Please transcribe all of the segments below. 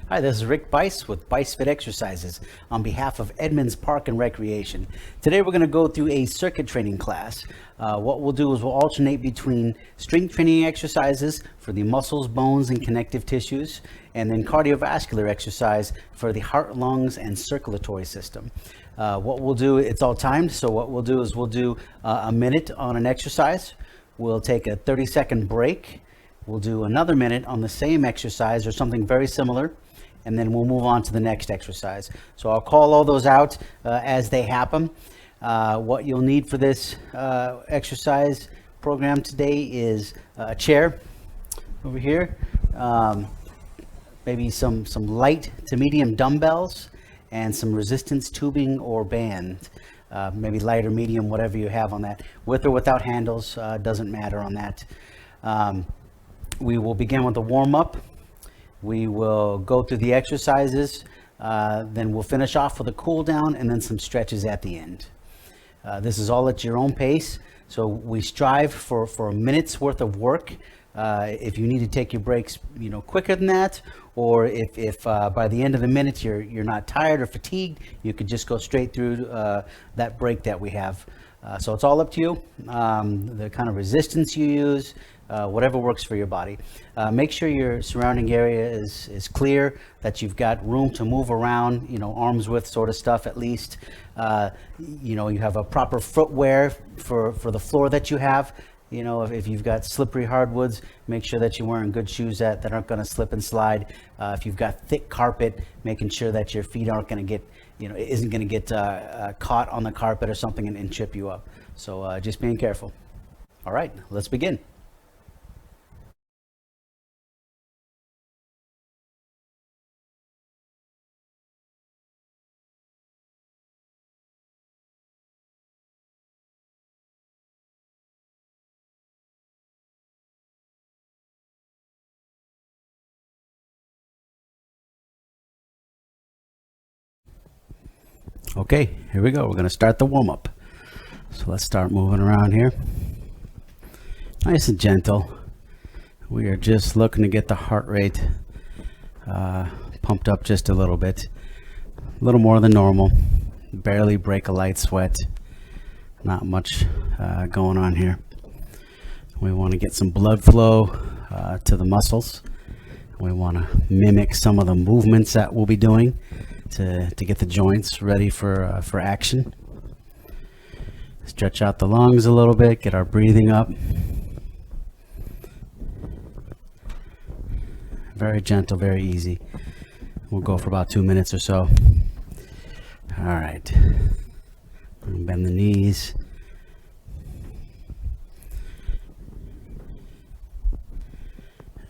Hi, this is Rick Bice with Bice Fit Exercises on behalf of Edmonds Park and Recreation. Today we're going to go through a circuit training class. What we'll do is we'll alternate between strength training exercises for the muscles, bones, and connective tissues, and then cardiovascular exercise for the heart, lungs, and circulatory system. What we'll do, it's all timed, so what we'll do is we'll do a minute on an exercise. We'll take a 30-second break. We'll do another minute on the same exercise or something very similar, and then we'll move on to the next exercise. So I'll call all those out as they happen. What you'll need for this exercise program today is a chair over here, maybe some light to medium dumbbells, and some resistance tubing or band. Maybe light or medium, whatever you have on that. With or without handles, doesn't matter on that. We will begin with a warm-up. We will go through the exercises, then we'll finish off with a cool down and then some stretches at the end. This is all at your own pace, so we strive for a minute's worth of work. If you need to take your breaks, quicker than that, or if by the end of the minute you're not tired or fatigued, you could just go straight through that break that we have. So it's all up to you, the kind of resistance you use, whatever works for your body. Make sure your surrounding area is clear, that you've got room to move around, arm's width sort of stuff at least. You have a proper footwear for the floor that you have. If you've got slippery hardwoods, make sure that you're wearing good shoes that aren't going to slip and slide. If you've got thick carpet, making sure that your feet aren't going to get, isn't going to get caught on the carpet or something and trip you up. So just being careful. All right, let's begin. Okay, here we go. We're going to start the warm-up. So let's start moving around here. Nice and gentle. We are just looking to get the heart rate pumped up just a little bit. A little more than normal. Barely break a light sweat. Not much going on here. We want to get some blood flow to the muscles. We want to mimic some of the movements that we'll be doing to get the joints ready for action. Stretch out the lungs a little bit, get our breathing up. Very gentle, very easy. We'll go for about 2 minutes or so. All right. Bend the knees.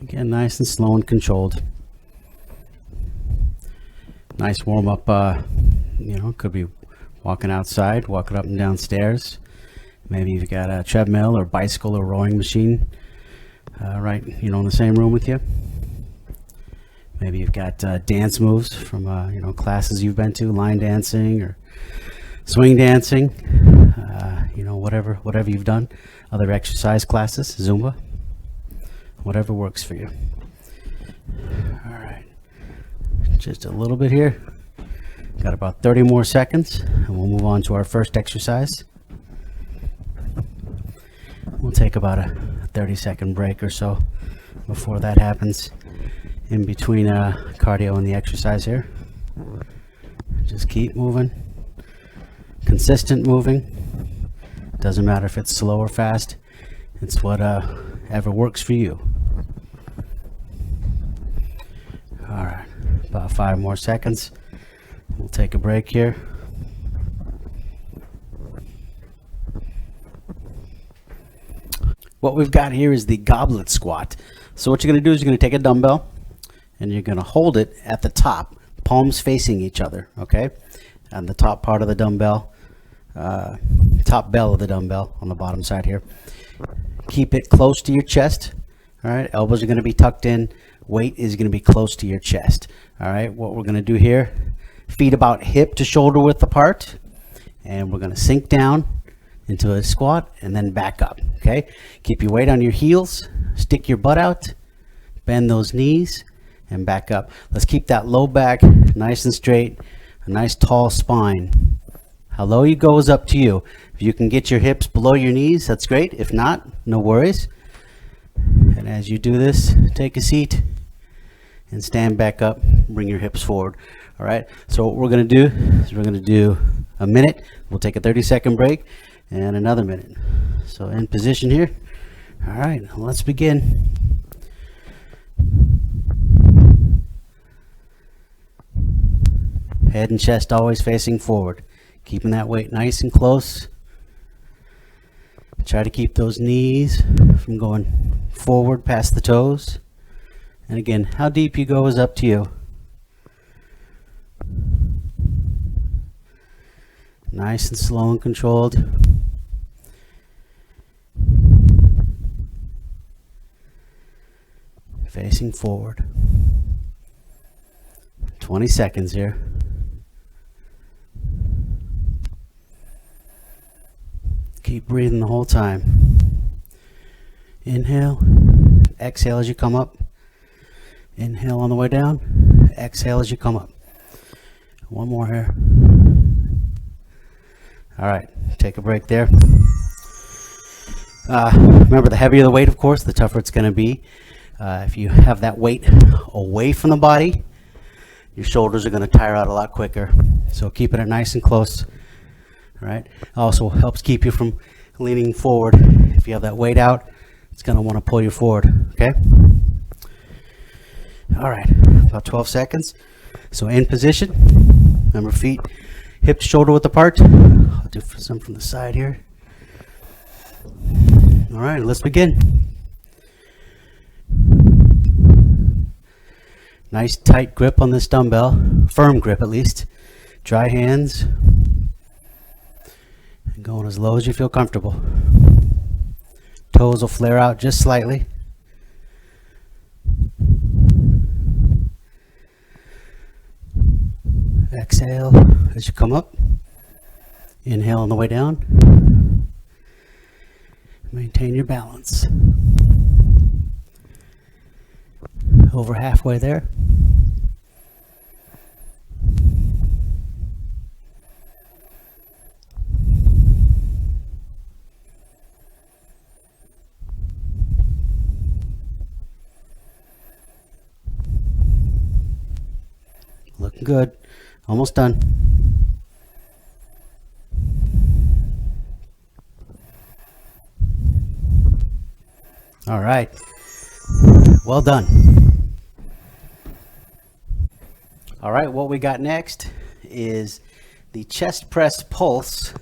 Again, nice and slow and controlled. Nice warm up, could be walking outside, walking up and down stairs. Maybe you've got a treadmill or bicycle or rowing machine right, in the same room with you. Maybe you've got dance moves from, classes you've been to, line dancing or swing dancing, whatever you've done. Other exercise classes, Zumba, whatever works for you. All right. Just a little bit here. Got about 30 more seconds and we'll move on to our first exercise. We'll take about a 30-second break or so before that happens in between cardio and the exercise here. Just keep moving. Consistent moving. Doesn't matter if it's slow or fast. It's whatever works for you. All right. About 5 more seconds. We'll take a break here. What we've got here is the goblet squat. So what you're going to do is you're going to take a dumbbell and you're going to hold it at the top, palms facing each other, okay? On the top part of the dumbbell, top bell of the dumbbell on the bottom side here. Keep it close to your chest, all right? Elbows are going to be tucked in. Weight is going to be close to your chest. All right, what we're going to do here, feet about hip to shoulder width apart, and we're going to sink down into a squat and then back up. Okay, keep your weight on your heels, stick your butt out, bend those knees, and back up. Let's keep that low back nice and straight, a nice tall spine. How low you go is up to you. If you can get your hips below your knees, that's great. If not, no worries. And as you do this, take a seat and stand back up, bring your hips forward. All right, so what we're going to do is we're going to do a minute. We'll take a 30-second break and another minute. So in position here. All right, let's begin. Head and chest always facing forward, keeping that weight nice and close. Try to keep those knees from going forward past the toes. And again, how deep you go is up to you. Nice and slow and controlled. Facing forward. 20 seconds here. Keep breathing the whole time. Inhale, exhale as you come up. Inhale on the way down, exhale as you come up. One more here. All right, take a break there. Remember, the heavier the weight, of course, the tougher it's going to be. If you have that weight away from the body, your shoulders are going to tire out a lot quicker. So keeping it nice and close. All right. Also helps keep you from leaning forward. If you have that weight out, it's going to want to pull you forward. Okay. All right. About 12 seconds. So in position. Remember, feet hip shoulder width apart. I'll do some from the side here. All right. Let's begin. Nice tight grip on this dumbbell, firm grip at least. Dry hands. And going as low as you feel comfortable. Toes will flare out just slightly. Exhale as you come up. Inhale on the way down. Maintain your balance. Over halfway there. Looking good. Almost done. All right. Well done. All right, what we got next is the chest press pulse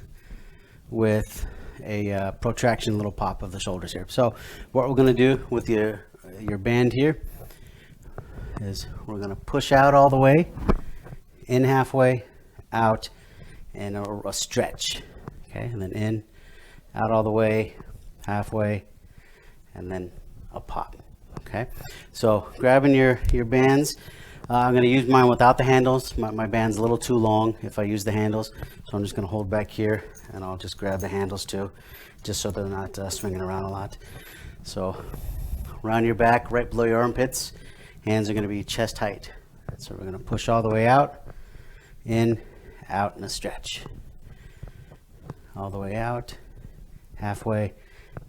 with a protraction, little pop of the shoulders here. So what we're going to do with your band here is we're going to push out all the way, in halfway, out, and a stretch. Okay, and then in, out all the way, halfway, and then a pop. Okay, so grabbing your bands. I'm going to use mine without the handles. My band's a little too long if I use the handles, so I'm just going to hold back here, and I'll just grab the handles too, just so they're not swinging around a lot. So around your back, right below your armpits, hands are going to be chest height. So we're going to push all the way out, in, out, and a stretch. All the way out, halfway,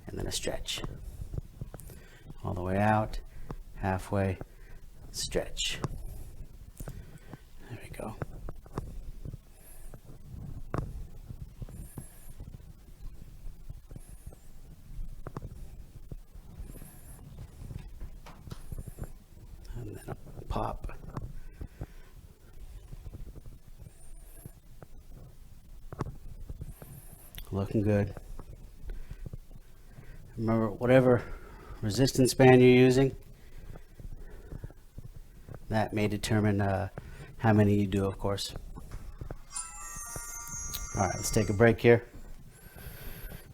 and then a stretch. All the way out, halfway, stretch. There we go. And then a pop. Looking good. Remember, whatever resistance band you're using, that may determine how many you do, of course. All right, let's take a break here.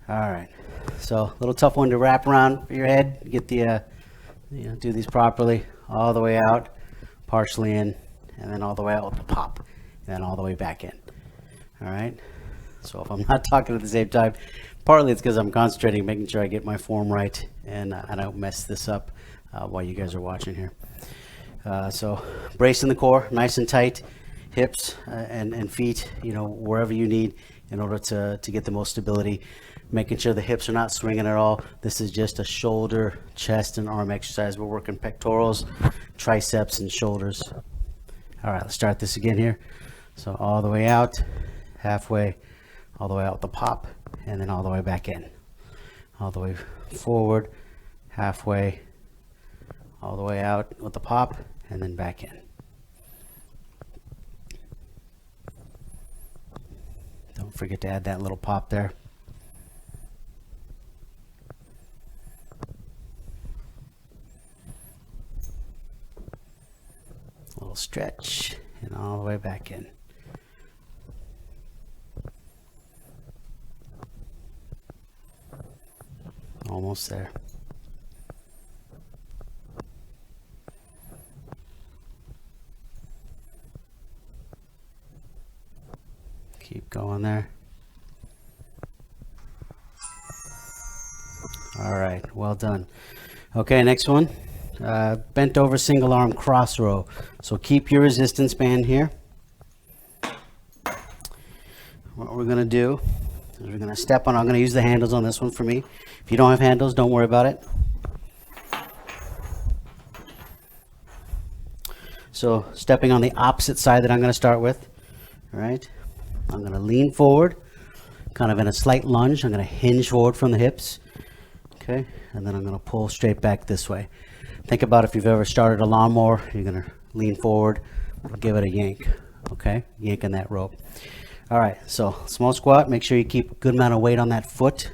All right, so a little tough one to wrap around your head. Get the, do these properly. All the way out, partially in, and then all the way out with the pop, and then all the way back in. All right, so if I'm not talking at the same time, partly it's because I'm concentrating, making sure I get my form right, and I don't mess this up while you guys are watching here. So bracing the core nice and tight, hips and feet, wherever you need in order to get the most stability. Making sure the hips are not swinging at all. This is just a shoulder, chest, and arm exercise. We're working pectorals, triceps, and shoulders. All right, let's start this again here. So all the way out, halfway, all the way out with the pop, and then all the way back in. All the way forward, halfway, all the way out with the pop, and then back in. Don't forget to add that little pop there. A little stretch, and all the way back in. Almost there. Keep going there. All right, well done. Okay, next one. Bent over single arm cross row. So keep your resistance band here. What we're going to do is we're going to step on. I'm going to use the handles on this one for me. If you don't have handles, don't worry about it. So stepping on the opposite side that I'm going to start with. All right. I'm going to lean forward, kind of in a slight lunge. I'm going to hinge forward from the hips. Okay. And then I'm going to pull straight back this way. Think about if you've ever started a lawnmower, you're going to lean forward, give it a yank. Okay. Yanking that rope. All right. So small squat. Make sure you keep a good amount of weight on that foot.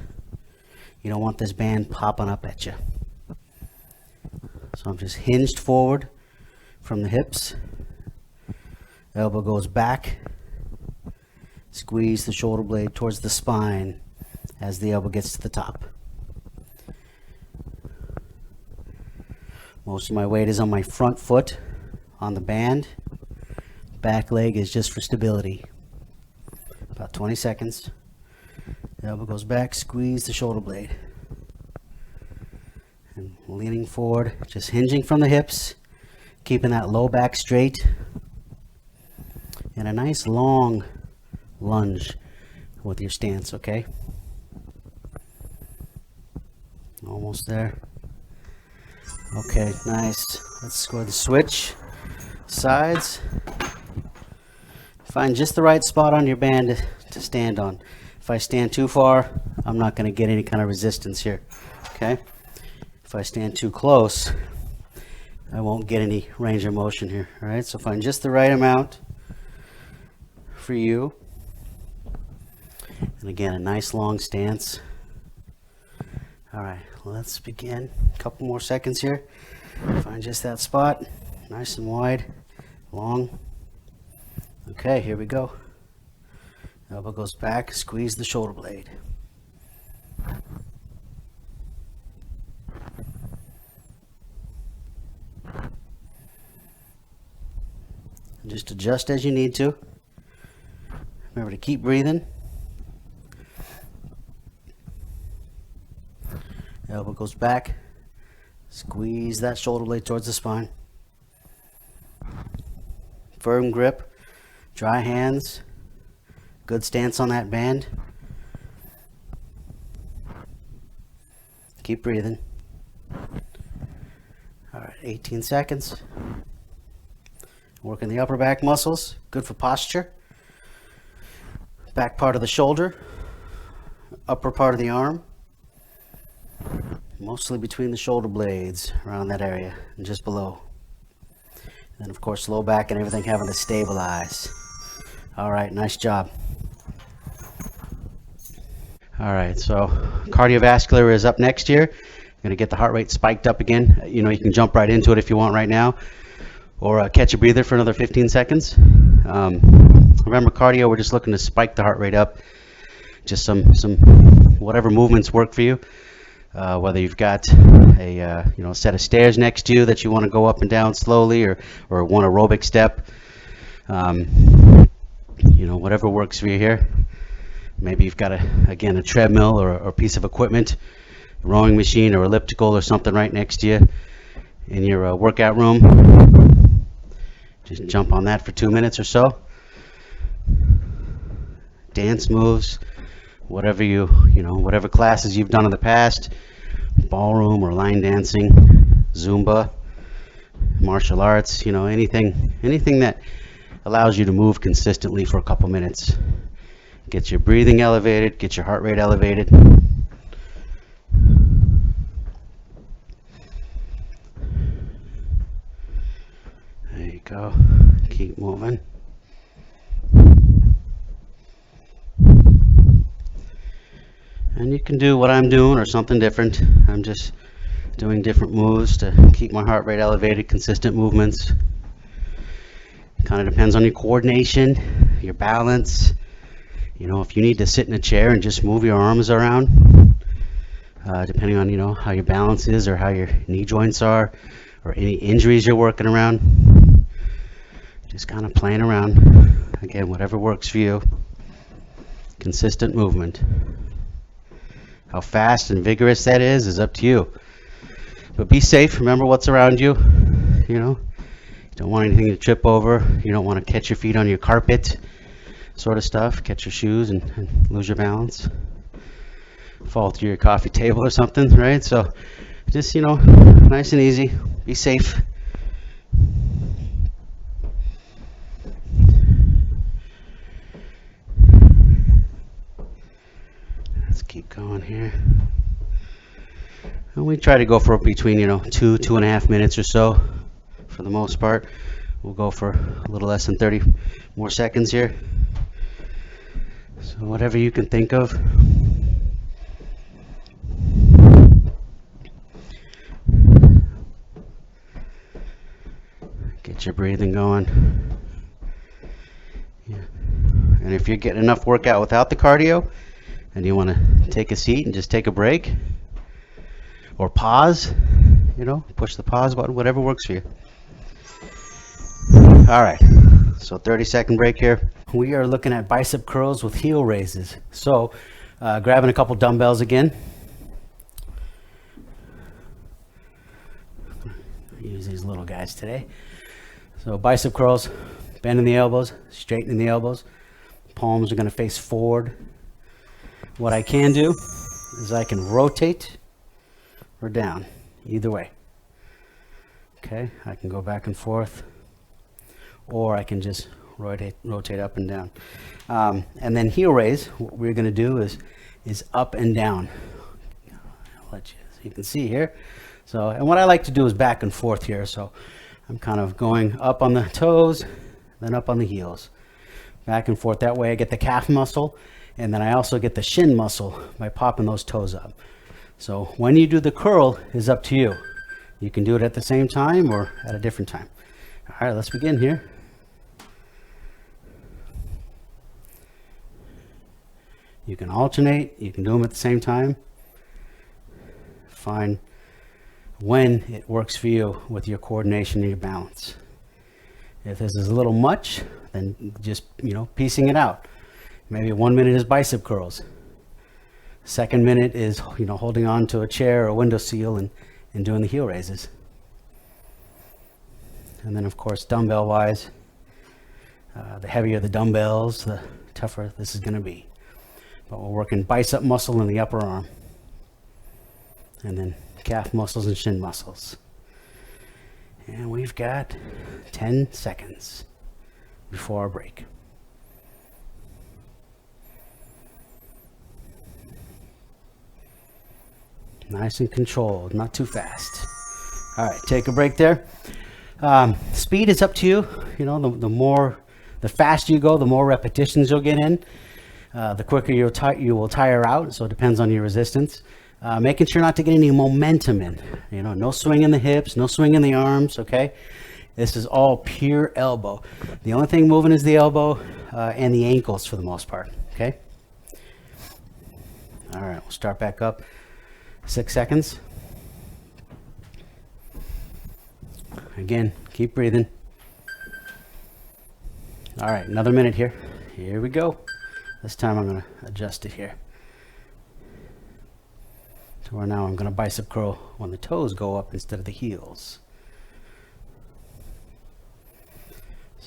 You don't want this band popping up at you. So I'm just hinged forward from the hips. Elbow goes back. Squeeze the shoulder blade towards the spine as the elbow gets to the top. Most of my weight is on my front foot on the band. Back leg is just for stability. About 20 seconds. The elbow goes back, squeeze the shoulder blade. And leaning forward, just hinging from the hips, keeping that low back straight. And a nice long lunge with your stance, okay? Almost there. Okay, nice. Let's go to switch sides. Find just the right spot on your band to stand on. If I stand too far, I'm not going to get any kind of resistance here, okay? If I stand too close, I won't get any range of motion here, all right? So find just the right amount for you. And again, a nice long stance. All right, let's begin. A couple more seconds here. Find just that spot, nice and wide, long. Okay, here we go. Elbow goes back, squeeze the shoulder blade. And just adjust as you need to. Remember to keep breathing. Elbow goes back, squeeze that shoulder blade towards the spine. Firm grip, dry hands. Good stance on that band. Keep breathing. All right, 18 seconds. Working the upper back muscles, good for posture. Back part of the shoulder, upper part of the arm. Mostly between the shoulder blades, around that area and just below. And then of course low back and everything having to stabilize. All right, nice job. All right, so cardiovascular is up next here. You're going to get the heart rate spiked up again. You know, you can jump right into it if you want right now, or catch a breather for another 15 seconds. Remember, cardio, we're just looking to spike the heart rate up. Just some whatever movements work for you. Whether you've got a set of stairs next to you that you want to go up and down slowly, or one aerobic step. Whatever works for you here. Maybe you've got a treadmill or a piece of equipment, a rowing machine or elliptical or something right next to you in your workout room. Just jump on that for 2 minutes or so. Dance moves, whatever whatever classes you've done in the past, ballroom or line dancing, Zumba, martial arts, anything that allows you to move consistently for a couple minutes. Get your breathing elevated, get your heart rate elevated. There you go. Keep moving. And you can do what I'm doing or something different. I'm just doing different moves to keep my heart rate elevated, consistent movements. Kind of depends on your coordination, your balance. If you need to sit in a chair and just move your arms around, depending on, how your balance is or how your knee joints are or any injuries you're working around, just kind of playing around. Again, whatever works for you. Consistent movement. How fast and vigorous that is up to you. But be safe. Remember what's around you. You don't want anything to trip over. You don't want to catch your feet on your carpet, sort of stuff. Catch your shoes and lose your balance. Fall through your coffee table or something, right? So just, nice and easy. Be safe. Let's keep going here. And we try to go for between, 2.5 minutes or so for the most part. We'll go for a little less than 30 more seconds here. So whatever you can think of. Get your breathing going. Yeah. And if you're getting enough workout without the cardio and you want to take a seat and just take a break or pause, push the pause button, whatever works for you. All right, so 30-second break here. We are looking at bicep curls with heel raises. So grabbing a couple dumbbells again. Use these little guys today. So bicep curls, bending the elbows, straightening the elbows. Palms are going to face forward. What I can do is I can rotate or down, either way. Okay, I can go back and forth, or I can just rotate up and down. And then heel raise, what we're going to do is up and down. I'll let you can see here. So, and what I like to do is back and forth here. So I'm kind of going up on the toes, then up on the heels. Back and forth. That way I get the calf muscle, and then I also get the shin muscle by popping those toes up. So when you do the curl is up to you. You can do it at the same time or at a different time. All right, let's begin here. You can alternate. You can do them at the same time. Find when it works for you with your coordination and your balance. If this is a little much, then just, piecing it out. Maybe 1 minute is bicep curls. Second minute is, holding on to a chair or a window sill and doing the heel raises. And then, of course, dumbbell wise, the heavier the dumbbells, the tougher this is going to be. But we're working bicep muscle in the upper arm, and then calf muscles and shin muscles. And we've got 10 seconds before our break. Nice and controlled, not too fast. All right, take a break there. Speed is up to you. The faster you go, the more repetitions you'll get in. The quicker you will tire out, so it depends on your resistance. Making sure not to get any momentum in. No swing in the hips, no swing in the arms, okay? This is all pure elbow. The only thing moving is the elbow and the ankles for the most part, okay? All right, we'll start back up. 6 seconds. Again, keep breathing. All right, another minute here. Here we go. This time I'm going to adjust it here. To where now I'm going to bicep curl when the toes go up instead of the heels.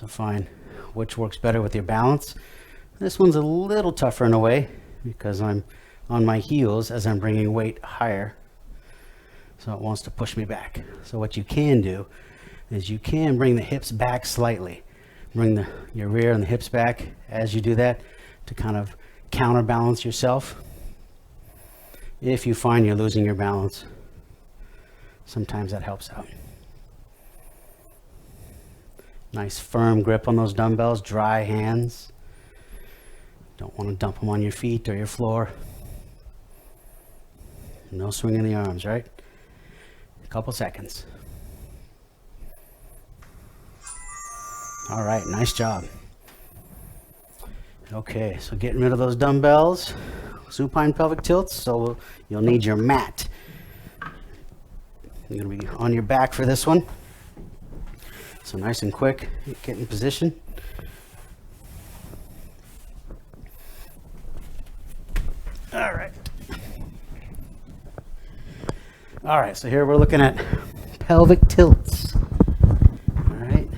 So find which works better with your balance. This one's a little tougher in a way because I'm on my heels as I'm bringing weight higher. So it wants to push me back. So what you can do is you can bring the hips back slightly. Bring your rear and the hips back as you do that to kind of counterbalance yourself. If you find you're losing your balance, sometimes that helps out. Nice firm grip on those dumbbells, dry hands. Don't want to dump them on your feet or your floor. No swinging the arms, right? A couple seconds. All right, nice job. Okay, so getting rid of those dumbbells, supine pelvic tilts, so you'll need your mat. You're gonna be on your back for this one. So nice and quick, get in position. All right. All right, so here we're looking at pelvic tilts. All right,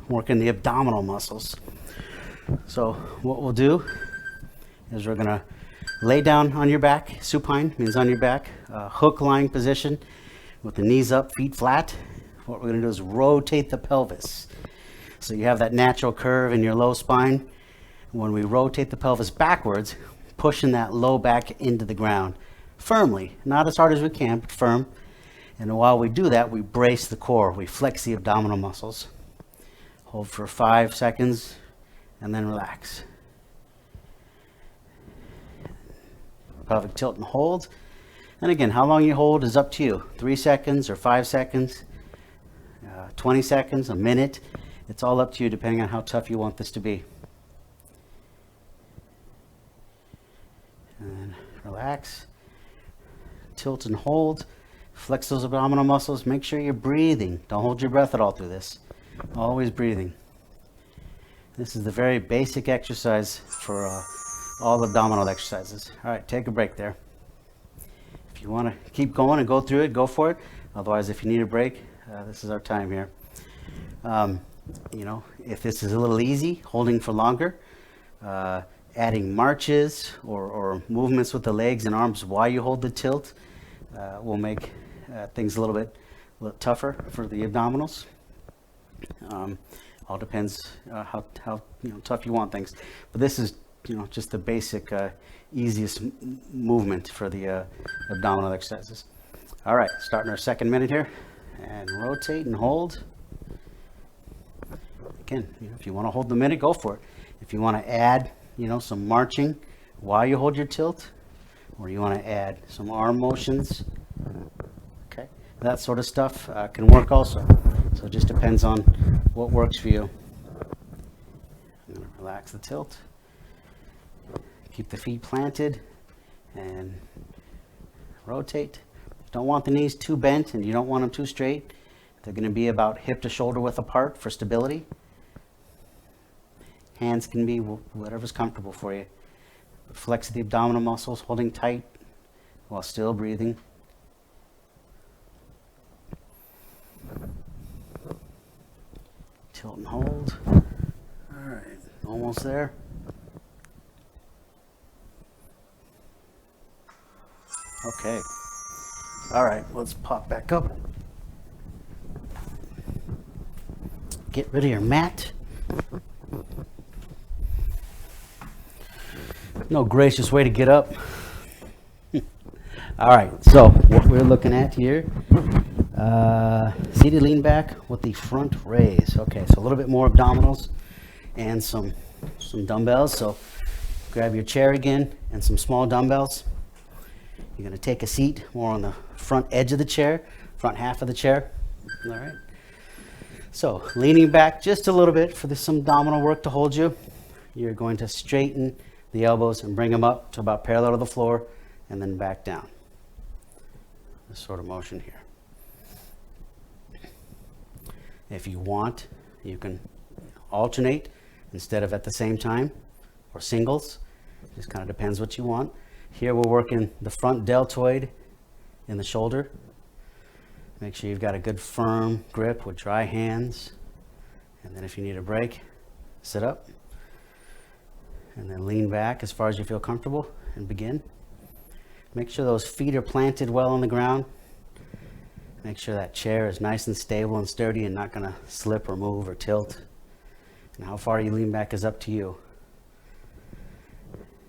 working the abdominal muscles. So what we'll do is we're gonna lay down on your back. Supine means on your back. Hook lying position with the knees up, feet flat. What we're gonna do is rotate the pelvis. So you have that natural curve in your low spine. When we rotate the pelvis backwards, pushing that low back into the ground firmly, not as hard as we can, but firm. And while we do that, we brace the core. We flex the abdominal muscles. Hold for 5 seconds and then relax. Pelvic tilt and hold. And again, how long you hold is up to you. 3 seconds or 5 seconds, 20 seconds, a minute. It's all up to you depending on how tough you want this to be. And then relax. Tilt and hold. Flex those abdominal muscles. Make sure you're breathing. Don't hold your breath at all through this. Always breathing. This is the very basic exercise for all abdominal exercises. All right, take a break there. If you want to keep going and go through it, go for it. Otherwise, if you need a break, this is our time here. You know, if this is a little easy, holding for longer, adding marches or movements with the legs and arms while you hold the tilt will make things a little tougher for the abdominals. All depends how tough you want things. But this is just the basic easiest movement for the abdominal exercises. All right, starting our second minute here, and rotate and hold. Again, if you want to hold the minute, go for it. If you want to add some marching while you hold your tilt, or you want to add some arm motions, okay, that sort of stuff can work also. So it just depends on what works for you. I'm going to relax the tilt, keep the feet planted, and rotate. Don't want the knees too bent and you don't want them too straight. They're going to be about hip to shoulder width apart for stability. Hands can be whatever's comfortable for you. Flex the abdominal muscles, holding tight while still breathing. Tilt and hold. All right, almost there. Okay. All right, let's pop back up. Get rid of your mat. No gracious way to get up. All right, so what we're looking at here, seated lean back with the front raise. Okay, so a little bit more abdominals and some dumbbells. So grab your chair again and some small dumbbells. You're going to take a seat more on the front edge of the chair, front half of the chair. All right. So leaning back just a little bit for some abdominal work to hold you. You're going to straighten the elbows and bring them up to about parallel to the floor and then back down. This sort of motion here. If you want, you can alternate instead of at the same time, or singles. Just kind of depends what you want. Here we're working the front deltoid in the shoulder. Make sure you've got a good firm grip with dry hands And then if you need a break, sit up. And then lean back as far as you feel comfortable and begin. Make sure those feet are planted well on the ground. Make sure that chair is nice and stable and sturdy and not going to slip or move or tilt. And how far you lean back is up to you.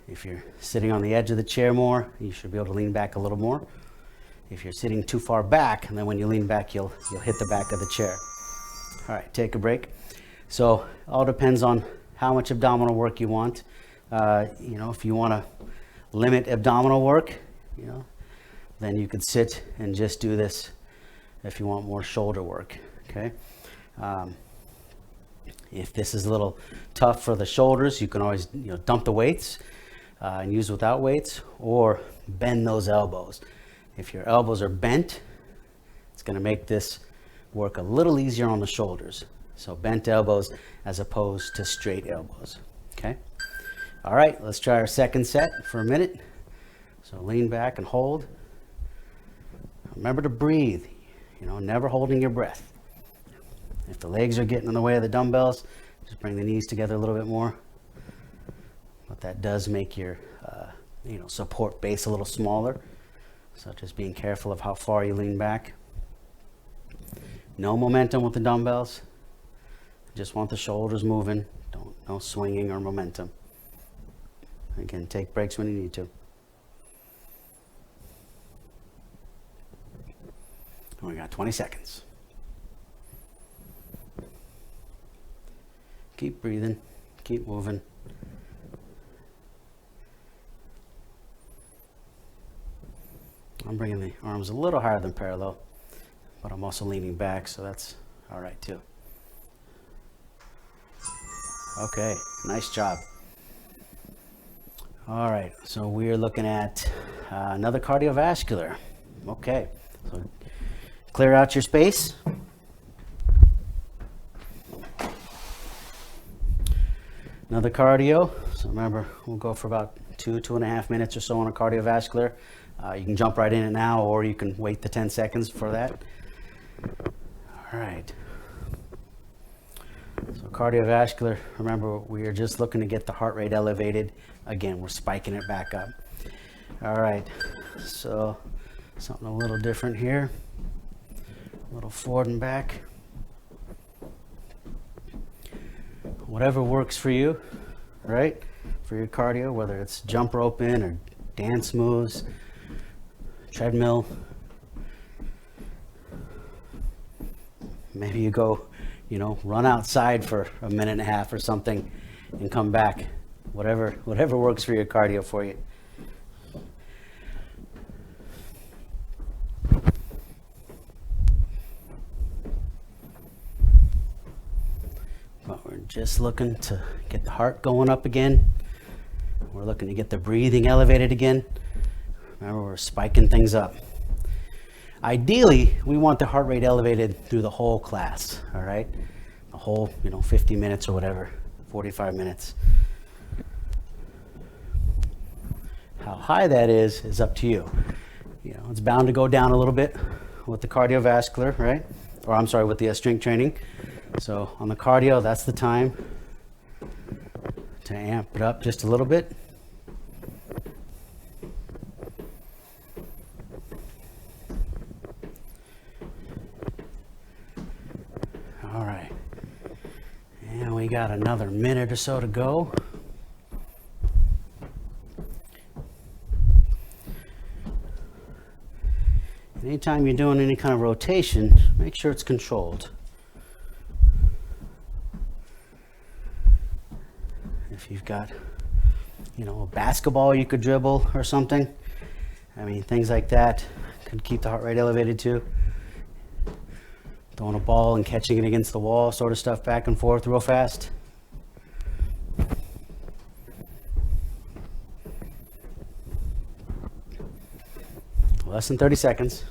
If you're sitting on the edge of the chair more, you should be able to lean back a little more. If you're sitting too far back, and then when you lean back, you'll hit the back of the chair. All right, take a break. So all depends on how much abdominal work you want. If you want to limit abdominal work, then you could sit and just do this. If you want more shoulder work, okay? If this is a little tough for the shoulders, you can always dump the weights and use without weights, or bend those elbows. If your elbows are bent, it's going to make this work a little easier on the shoulders. So bent elbows as opposed to straight elbows, okay? All right, let's try our second set for a minute. So lean back and hold. Remember to breathe, never holding your breath. If the legs are getting in the way of the dumbbells, just bring the knees together a little bit more. But that does make your support base a little smaller. So just being careful of how far you lean back. No momentum with the dumbbells. Just want the shoulders moving. No swinging or momentum. Again, take breaks when you need to. We got 20 seconds. Keep breathing. Keep moving. I'm bringing the arms a little higher than parallel, but I'm also leaning back, so that's all right too. Okay, nice job. All right, so we're looking at another cardiovascular. Okay, so clear out your space. Another cardio. So remember, we'll go for about 2.5 minutes or so on a cardiovascular. You can jump right in it now, or you can wait the 10 seconds for that. All right. So cardiovascular, remember, we are just looking to get the heart rate elevated. Again, we're spiking it back up. All right, so something a little different here. A little forward and back. Whatever works for you, right? For your cardio, whether it's jump rope in or dance moves, treadmill. Maybe you go, run outside for a minute and a half or something and come back. Whatever works for your cardio for you. But we're just looking to get the heart going up again. We're looking to get the breathing elevated again. Remember, we're spiking things up. Ideally, we want the heart rate elevated through the whole class, all right? The whole, 50 minutes or whatever, 45 minutes. How high that is up to you. It's bound to go down a little bit with the cardiovascular, right? Or I'm sorry, with the strength training. So on the cardio, that's the time to amp it up just a little bit. All right, and we got another minute or so to go. Anytime you're doing any kind of rotation, make sure it's controlled. If you've got, a basketball you could dribble or something, things like that could keep the heart rate elevated too. Throwing a ball and catching it against the wall, sort of stuff, back and forth real fast. Less than 30 seconds.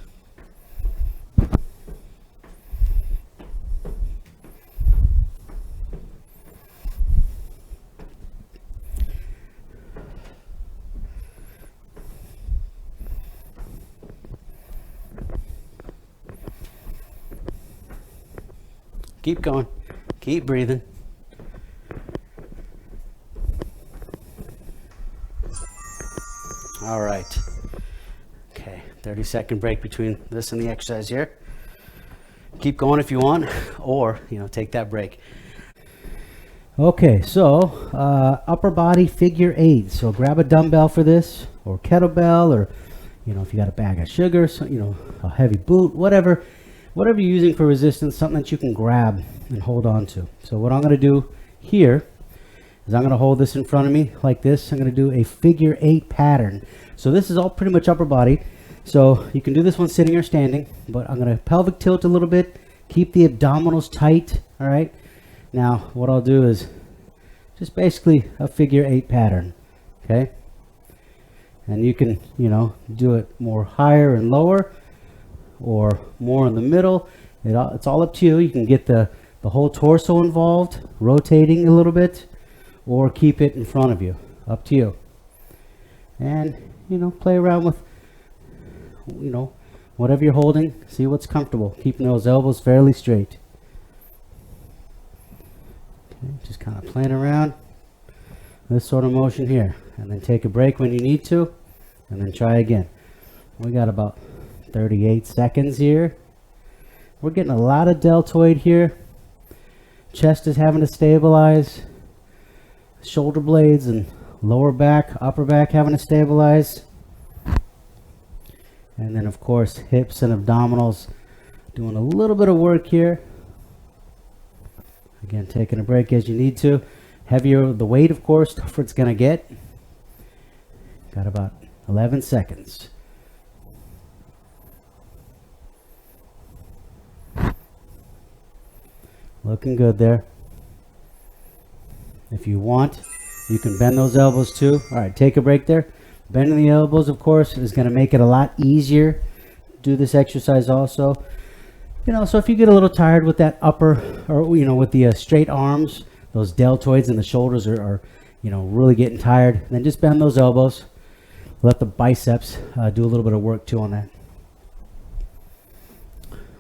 Keep going. Keep breathing. All right. Okay, 30-second break between this and the exercise here. Keep going if you want, or, take that break. Okay, so upper body figure 8. So grab a dumbbell for this, or kettlebell, or, if you got a bag of sugar, so, a heavy boot, whatever you're using for resistance, something that you can grab and hold on to. So what I'm going to do here is I'm going to hold this in front of me like this. I'm going to do a figure 8 pattern. So this is all pretty much upper body. So you can do this one sitting or standing, but I'm going to pelvic tilt a little bit, keep the abdominals tight. All right. Now what I'll do is just basically a figure 8 pattern. Okay. And you can, do it more higher and lower, or more in the middle. It's all up to you. You can get the whole torso involved, rotating a little bit, or keep it in front of you. Up to you. And, play around with, whatever you're holding. See what's comfortable. Keeping those elbows fairly straight. Okay, just kind of playing around. This sort of motion here. And then take a break when you need to. And then try again. We got about 38 seconds here. We're getting a lot of deltoid here. Chest is having to stabilize. Shoulder blades and lower back, upper back having to stabilize. And then of course hips and abdominals doing a little bit of work here. Again, taking a break as you need to. Heavier the weight, of course, tougher it's going to get. Got about 11 seconds. Looking good there. If you want, you can bend those elbows too. All right, take a break there. Bending the elbows, of course, is going to make it a lot easier to do this exercise also. So if you get a little tired with that upper, or, with the straight arms, those deltoids and the shoulders are really getting tired, then just bend those elbows. Let the biceps do a little bit of work too on that.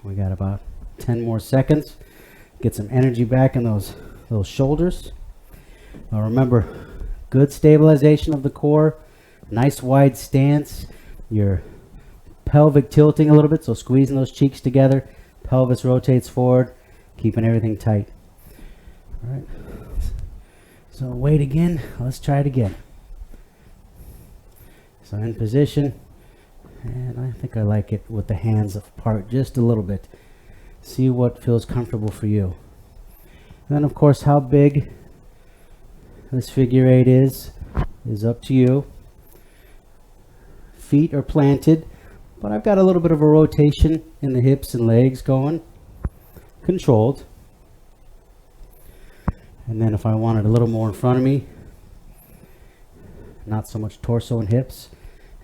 We got about 10 more seconds. Get some energy back in those shoulders. Now remember, good stabilization of the core, nice wide stance, your pelvic tilting a little bit, so squeezing those cheeks together, pelvis rotates forward, keeping everything tight. All right, so wait again, let's try it again. So in position, and I think I like it with the hands apart just a little bit. See what feels comfortable for you. And then of course how big this figure 8 is up to you. Feet are planted, but I've got a little bit of a rotation in the hips and legs going. Controlled. And then if I wanted a little more in front of me, not so much torso and hips.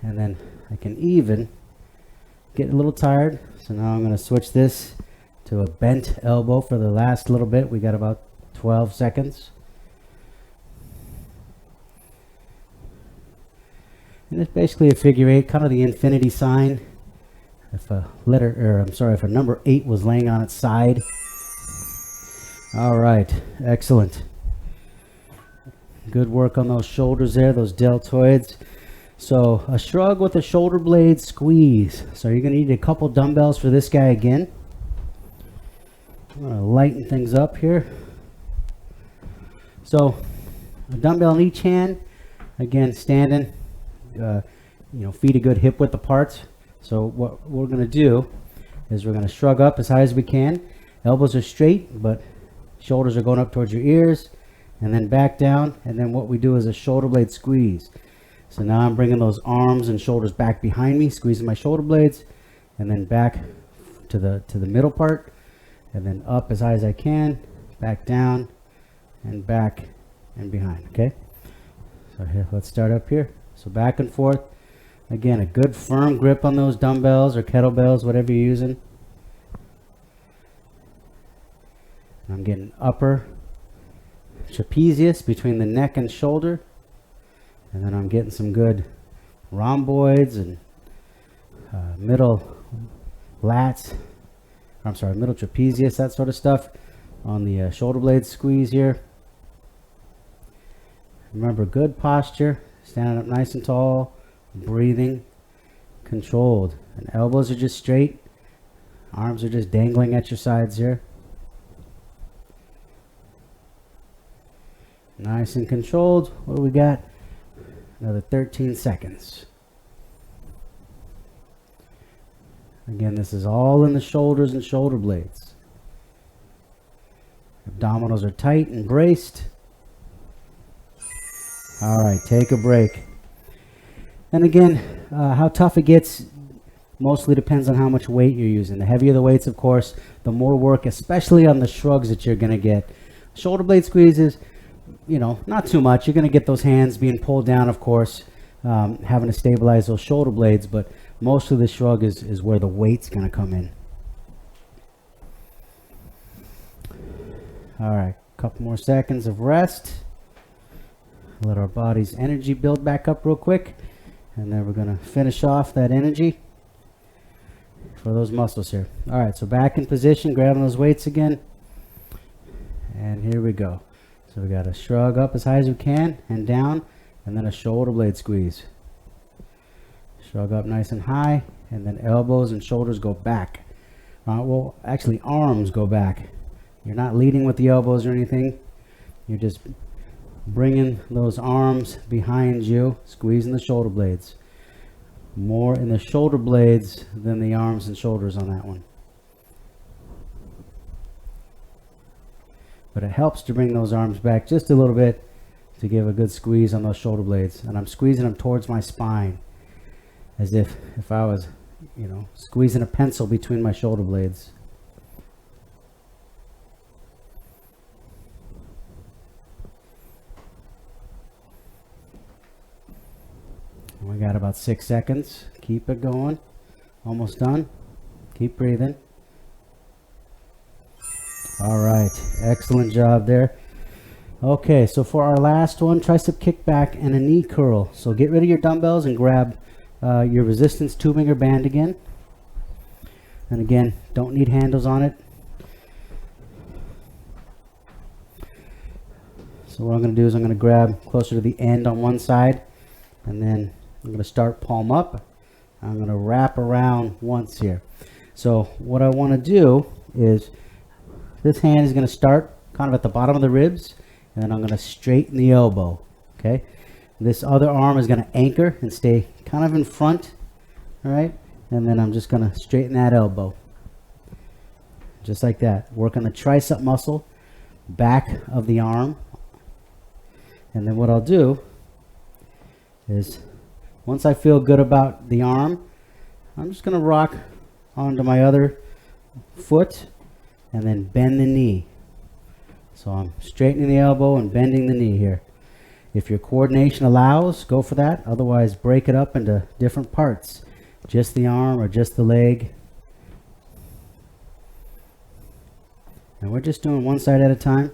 And then I can even get a little tired. So now I'm going to switch this to a bent elbow for the last little bit. We got about 12 seconds. And it's basically a figure 8, kind of the infinity sign. If a number 8 was laying on its side. All right, excellent. Good work on those shoulders there, those deltoids. So a shrug with a shoulder blade squeeze. So you're going to need a couple dumbbells for this guy again. I'm going to lighten things up here. So a dumbbell in each hand. Again, standing. Feet a good hip width apart. So what we're going to do is we're going to shrug up as high as we can. Elbows are straight, but shoulders are going up towards your ears, and then back down. And then what we do is a shoulder blade squeeze. So now I'm bringing those arms and shoulders back behind me, squeezing my shoulder blades, and then back to the middle part, and then up as high as I can, back down, and back and behind. Okay. So here, let's start up here. So back and forth. Again, a good firm grip on those dumbbells or kettlebells, whatever you're using. I'm getting upper trapezius between the neck and shoulder. And then I'm getting some good rhomboids and middle lats. Middle trapezius, that sort of stuff. on the shoulder blade squeeze here. Remember, good posture, standing up nice and tall, breathing, controlled. And elbows are just straight, arms are just dangling at your sides here. Nice and controlled. What do we got? Another 13 seconds. Again, this is all in the shoulders and shoulder blades. Abdominals are tight and braced. All right, take a break. And again, how tough it gets mostly depends on how much weight you're using. The heavier the weights, of course, the more work, especially on the shrugs, that you're going to get. Shoulder blade squeezes, you know, not too much. You're going to get those hands being pulled down, of course, having to stabilize those shoulder blades, but most of the shrug is where the weight's going to come in. All right, a couple more seconds of rest. Let our body's energy build back up real quick, and then we're going to finish off that energy for those muscles here. All right, so back in position, grabbing those weights again, and here we go. So we got a shrug up as high as we can and down, and then a shoulder blade squeeze. Shrug up nice and high, and then elbows and shoulders go back. Well, actually arms go back. You're not leading with the elbows or anything. You're just bringing those arms behind you, squeezing the shoulder blades. More in the shoulder blades than the arms and shoulders on that one. But it helps to bring those arms back just a little bit to give a good squeeze on those shoulder blades. And I'm squeezing them towards my spine, as if I was, you know, squeezing a pencil between my shoulder blades. We got about 6 seconds. Keep it going. Almost done. Keep breathing. All right. Excellent job there. Okay, so for our last one, tricep kickback and a knee curl. So get rid of your dumbbells and grab your resistance tubing or band again. And again, don't need handles on it. So what I'm going to do is I'm going to grab closer to the end on one side, and then I'm going to start palm up. I'm going to wrap around once here. So what I want to do is this hand is going to start kind of at the bottom of the ribs, and then I'm going to straighten the elbow. Okay. This other arm is going to anchor and stay kind of in front. All right. And then I'm just going to straighten that elbow. Just like that. Work on the tricep muscle, back of the arm. And then what I'll do is, once I feel good about the arm, I'm just going to rock onto my other foot and then bend the knee. So I'm straightening the elbow and bending the knee here. If your coordination allows, go for that. Otherwise, break it up into different parts. Just the arm or just the leg. And we're just doing one side at a time.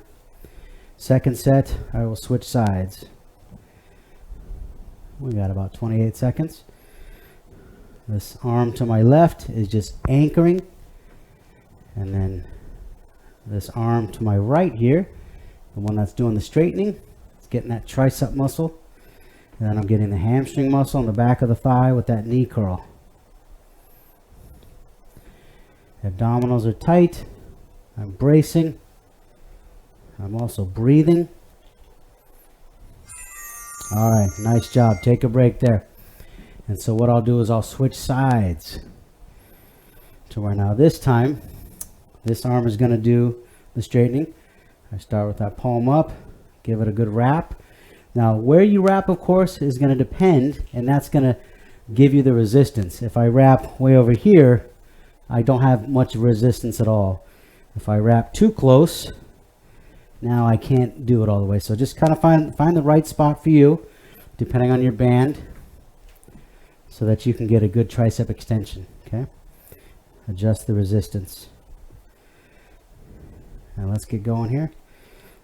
Second set, I will switch sides. We got about 28 seconds. This arm to my left is just anchoring. And then this arm to my right here, the one that's doing the straightening, it's getting that tricep muscle. And then I'm getting the hamstring muscle on the back of the thigh with that knee curl. Abdominals are tight. I'm bracing. I'm also breathing. All right, nice job. Take a break there. And so what I'll do is I'll switch sides to where now this time, this arm is going to do the straightening. I start with that palm up, give it a good wrap. Now where you wrap, of course, is going to depend, and that's going to give you the resistance. If I wrap way over here, I don't have much resistance at all. If I wrap too close, now I can't do it all the way. So just kind of find the right spot for you, depending on your band, so that you can get a good tricep extension. Okay, adjust the resistance. Now let's get going here.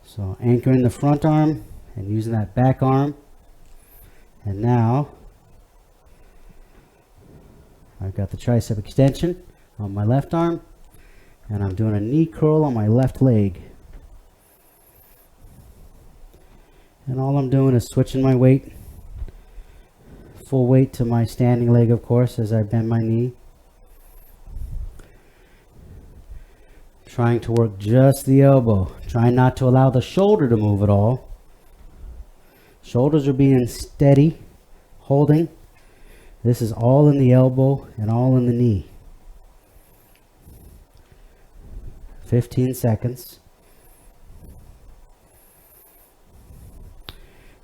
So anchoring the front arm and using that back arm. And now I've got the tricep extension on my left arm, and I'm doing a knee curl on my left leg. And all I'm doing is switching my weight, full weight to my standing leg, of course, as I bend my knee. Trying to work just the elbow. Trying not to allow the shoulder to move at all. Shoulders are being steady, holding. This is all in the elbow and all in the knee. 15 seconds.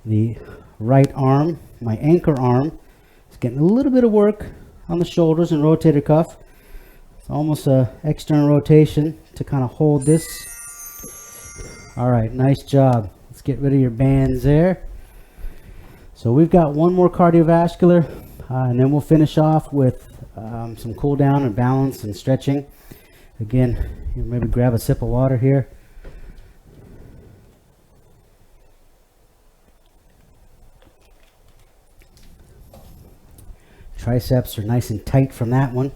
The right arm, my anchor arm, is getting a little bit of work on the shoulders and rotator cuff. It's almost an external rotation to kind of hold this. All right, nice job. Let's get rid of your bands there. So we've got one more cardiovascular, and then we'll finish off with some cool down and balance and stretching. Again, you maybe grab a sip of water here. Triceps are nice and tight from that one.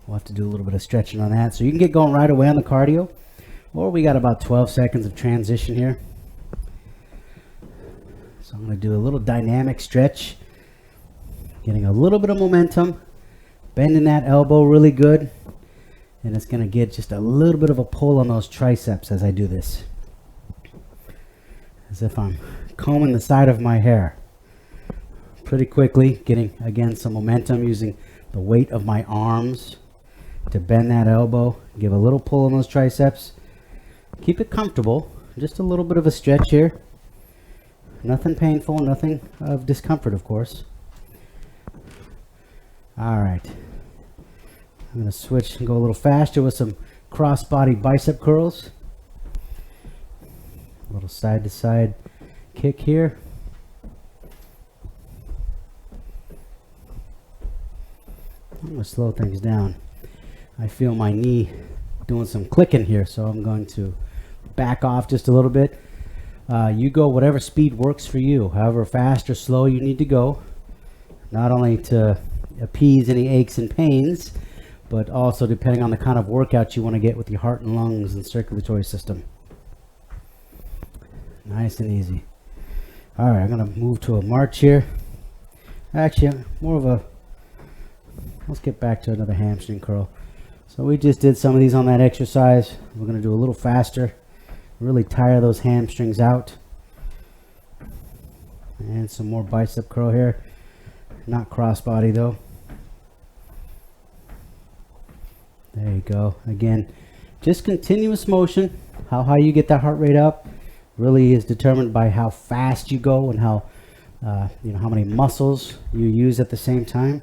We'll have to do a little bit of stretching on that. So you can get going right away on the cardio, or we got about 12 seconds of transition here. So I'm going to do a little dynamic stretch, getting a little bit of momentum, bending that elbow really good, and it's going to get just a little bit of a pull on those triceps as I do this, as if I'm combing the side of my hair. Pretty quickly, getting again some momentum using the weight of my arms to bend that elbow, give a little pull on those triceps. Keep it comfortable, just a little bit of a stretch here. Nothing painful, nothing of discomfort, of course. All right, I'm going to switch and go a little faster with some cross-body bicep curls. A little side-to-side kick here. I'm going to slow things down. I feel my knee doing some clicking here, so I'm going to back off just a little bit. You go whatever speed works for you, however fast or slow you need to go, not only to appease any aches and pains, but also depending on the kind of workout you want to get with your heart and lungs and circulatory system. Nice and easy. All right, I'm going to move to a march here. Actually, more of a, let's get back to another hamstring curl. So we just did some of these on that exercise. We're going to do a little faster. Really tire those hamstrings out. And some more bicep curl here. Not crossbody though. There you go. Again, just continuous motion. How high you get that heart rate up really is determined by how fast you go and how how many muscles you use at the same time.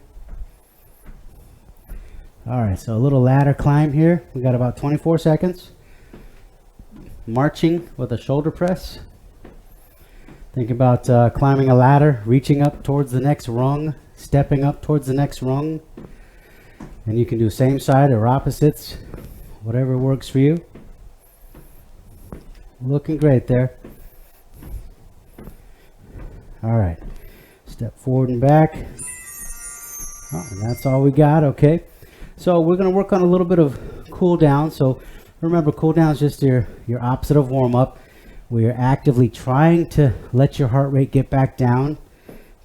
All right, so a little ladder climb here. We got about 24 seconds. Marching with a shoulder press. Think about climbing a ladder, reaching up towards the next rung, stepping up towards the next rung. And you can do same side or opposites, whatever works for you. Looking great there. All right, step forward and back. Oh, and that's all we got, okay. So we're going to work on a little bit of cool down. So remember, cool down is just your opposite of warm up. We are actively trying to let your heart rate get back down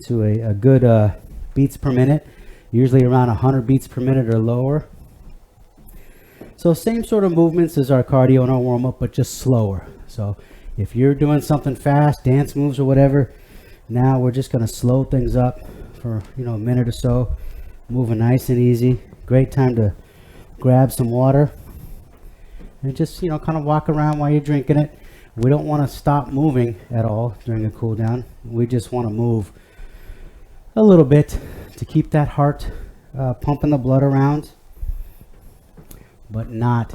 to a good beats per minute, usually around 100 beats per minute or lower. So same sort of movements as our cardio and our warm up, but just slower. So if you're doing something fast, dance moves or whatever, now we're just going to slow things up for a minute or so, moving nice and easy. Great time to grab some water and just kind of walk around while you're drinking it. We don't want to stop moving at all during a cool down. We just want to move a little bit to keep that heart pumping the blood around, but not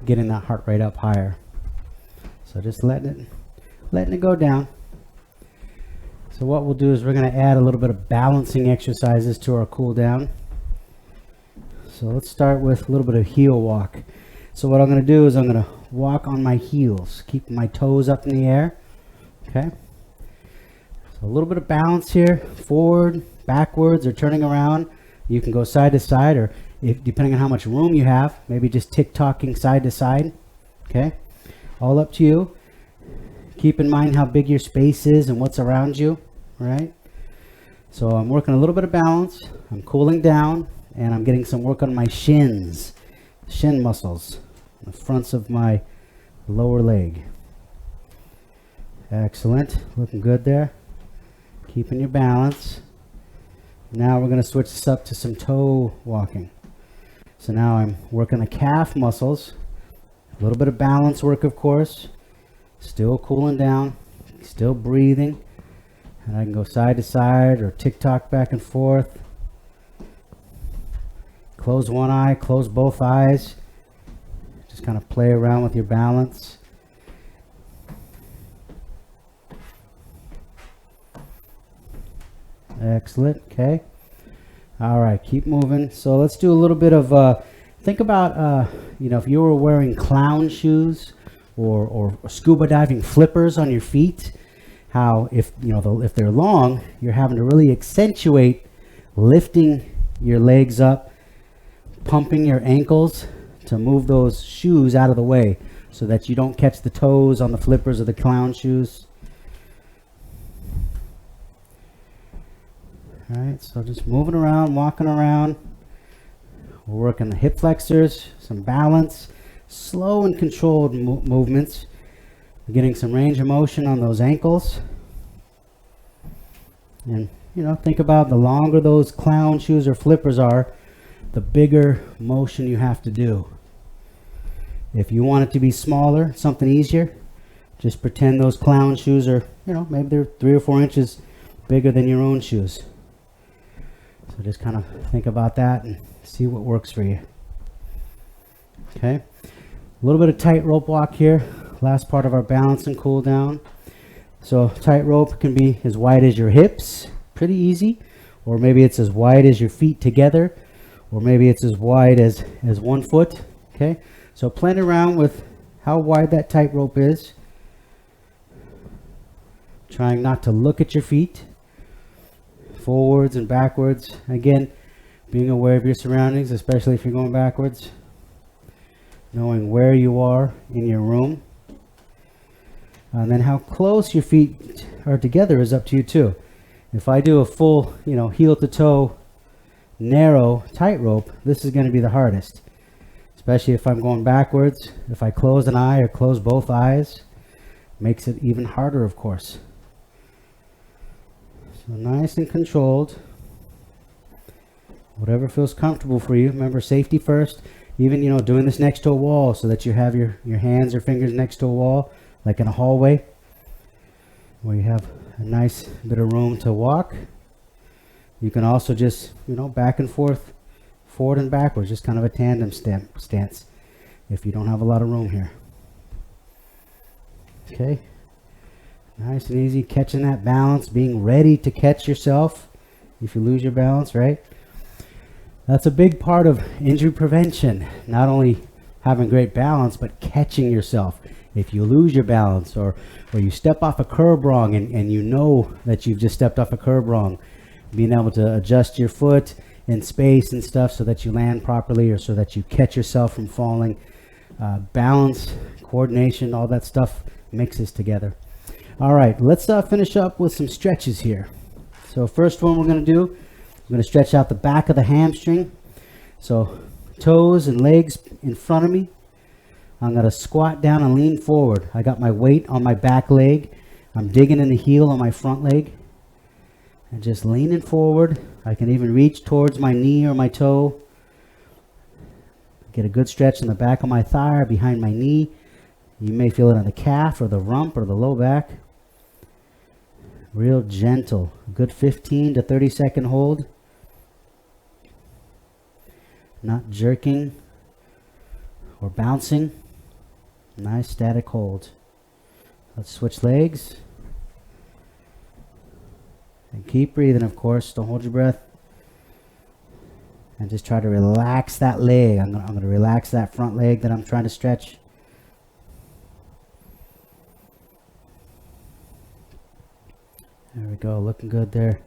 getting that heart rate up higher. So just letting it go down. So what we'll do is we're going to add a little bit of balancing exercises to our cool down. So let's start with a little bit of heel walk. So what I'm going to do is I'm going to walk on my heels, keep my toes up in the air. Okay. So a little bit of balance here, forward, backwards, or turning around. You can go side to side, or depending on how much room you have, maybe just tick-tocking side to side. Okay. All up to you. Keep in mind how big your space is and what's around you, right? So I'm working a little bit of balance, I'm cooling down, and I'm getting some work on my shins, shin muscles, the fronts of my lower leg. Excellent, looking good there. Keeping your balance. Now we're going to switch this up to some toe walking. So now I'm working the calf muscles, a little bit of balance work, of course, still cooling down, still breathing. And I can go side to side or tick-tock back and forth. Close one eye, close both eyes. Just kind of play around with your balance. Excellent. Okay. All right, keep moving. So let's do a little bit of think about if you were wearing clown shoes or scuba diving flippers on your feet, how if they're long, you're having to really accentuate lifting your legs up, pumping your ankles to move those shoes out of the way so that you don't catch the toes on the flippers or the clown shoes. All right, so just moving around, walking around. We're working the hip flexors, some balance, slow and controlled movements. We're getting some range of motion on those ankles. And, think about the longer those clown shoes or flippers are, the bigger motion you have to do. If you want it to be smaller, something easier, just pretend those clown shoes are, maybe they're 3 or 4 inches bigger than your own shoes. So just kind of think about that and see what works for you. Okay, a little bit of tightrope walk here. Last part of our balance and cool down. So tightrope can be as wide as your hips, pretty easy, or maybe it's as wide as your feet together, or maybe it's as wide as 1 foot. Okay, so playing around with how wide that tightrope is. Trying not to look at your feet. Forwards and backwards. Again, being aware of your surroundings, especially if you're going backwards. Knowing where you are in your room. And then how close your feet are together is up to you too. If I do a full, heel to toe, narrow tightrope, this is going to be the hardest. Especially if I'm going backwards. If I close an eye or close both eyes, makes it even harder, of course. So nice and controlled. Whatever feels comfortable for you. Remember, safety first. Even, doing this next to a wall so that you have your hands or fingers next to a wall, like in a hallway, where you have a nice bit of room to walk. You can also just, back and forth, forward and backwards, just kind of a tandem stance if you don't have a lot of room here. Okay. Nice and easy, catching that balance, being ready to catch yourself if you lose your balance, right? That's a big part of injury prevention. Not only having great balance, but catching yourself. If you lose your balance or you step off a curb wrong and you know that you've just stepped off a curb wrong, being able to adjust your foot in space and stuff so that you land properly or so that you catch yourself from falling. Balance, coordination, all that stuff mixes together. All right, let's finish up with some stretches here. So first one we're going to do, I'm going to stretch out the back of the hamstring. So toes and legs in front of me. I'm going to squat down and lean forward. I got my weight on my back leg. I'm digging in the heel on my front leg. And just leaning forward. I can even reach towards my knee or my toe. Get a good stretch in the back of my thigh or behind my knee. You may feel it on the calf or the rump or the low back. Real gentle. A good 15 to 30 second hold. Not jerking or bouncing. Nice static hold. Let's switch legs. And keep breathing, of course. Don't hold your breath. And just try to relax that leg. I'm going to relax that front leg that I'm trying to stretch. There we go, looking good there.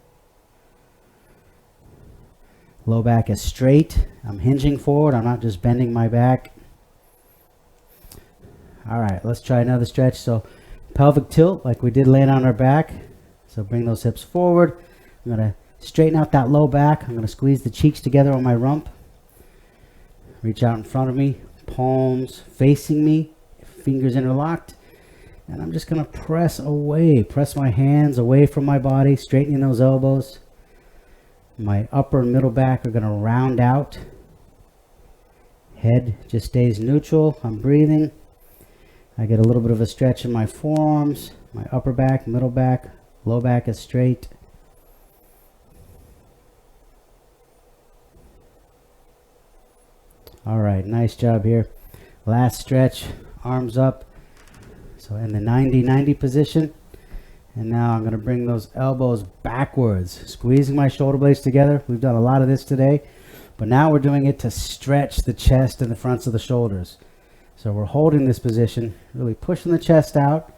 Low back is straight. I'm hinging forward. I'm not just bending my back. All right, let's try another stretch. So pelvic tilt like we did laying on our back. So bring those hips forward. I'm going to straighten out that low back. I'm going to squeeze the cheeks together on my rump. Reach out in front of me, palms facing me, fingers interlocked. And I'm just going to press my hands away from my body, straightening those elbows. My upper and middle back are going to round out. Head just stays neutral. I'm breathing. I get a little bit of a stretch in my forearms. My upper back, middle back, low back is straight. All right, nice job here. Last stretch, arms up. So in the 90-90 position. And now I'm going to bring those elbows backwards, squeezing my shoulder blades together. We've done a lot of this today, but now we're doing it to stretch the chest and the fronts of the shoulders. So we're holding this position, really pushing the chest out.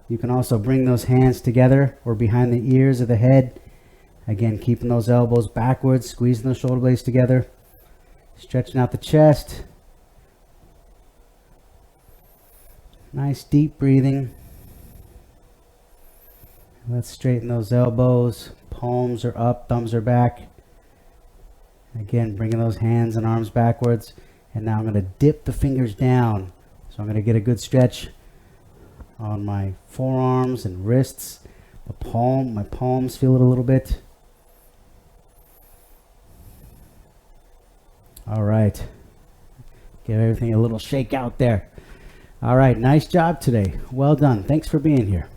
You can also bring those hands together or behind the ears of the head. Again, keeping those elbows backwards, squeezing those shoulder blades together, stretching out the chest. Nice deep breathing. Let's straighten those elbows. Palms are up, thumbs are back. Again, bringing those hands and arms backwards. And now I'm going to dip the fingers down. So I'm going to get a good stretch on my forearms and wrists. My palms feel it a little bit. All right. Give everything a little shake out there. All right, nice job today. Well done. Thanks for being here.